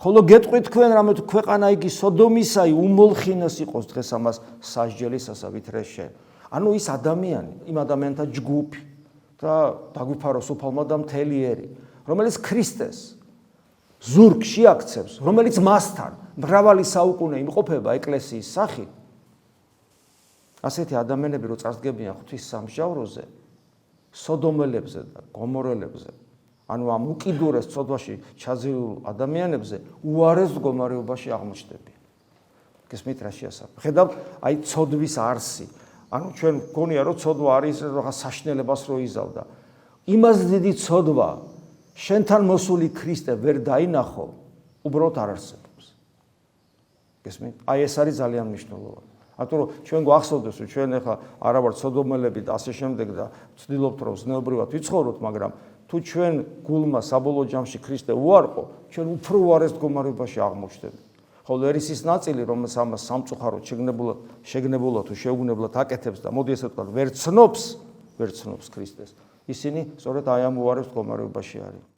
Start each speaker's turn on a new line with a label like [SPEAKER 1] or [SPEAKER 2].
[SPEAKER 1] ხოლო გეტყვით თქვენ რამე თუ ქვეყანა იგი სოდომისაი უმოლხინეს იყოს დღეს ამას სასჯელი სასავითრეს შენ. ანუ ის ადამიანი, იმ ადამიანთა ჯგუფი და დაგვიფაროს უფალმა და მთელი, რომელიც ქრისტეს ზურგში აქცევს, რომელიც მასთან მრავალი საუკუნე იმყოფება ეკლესიის სახით. ასეთი ადამიანები რო წარსდგებიან ღვთის სამსჯავროზე, სოდომელებზე და გომორელებზე, ანუ ამ უკიდურეს ცოდვაში ჩაძირულ ადამიანებზე უარეს მდგომარეობაში აღმოჩნდებიან. გესმით რა შეასაბამება? ხედავთ, აი ცოდვის არსი. ანუ ჩვენ გქონია რომ ცოდვა არის რაღაც საშნელებას რო იზავდა. იმას დიდი ცოდვა შენთან მოსული ქრისტე ვერ დაინახო, უბრალოდ არ არსებობს. გესმით? აი ეს არის ძალიან მნიშვნელოვანი. რატომ რომ ჩვენ გვახსოვდეს რომ ჩვენ ახლა არა ვართ სოდომელები და ასე შემდეგ და ვცდილობთ რომ ზნეობრივად ვიცხოვროთ, მაგრამ თუ ჩვენ გულმა საბოლოო ჯამში ქრისტე უარყო, ჩვენ უფრო უარეს მდგომარეობაში აღმოჩნდებით. ხოლო არის ის ნაწილი, რომელიც ამას სამწუხაროდ შეგნებულად თუ შეუგნებლად აკეთებს და მოდი ესე ვთქვათ, ვერ ცნობს ქრისტეს. ისინი სწორედ აი ამ უარეს მდგომარეობაში არის.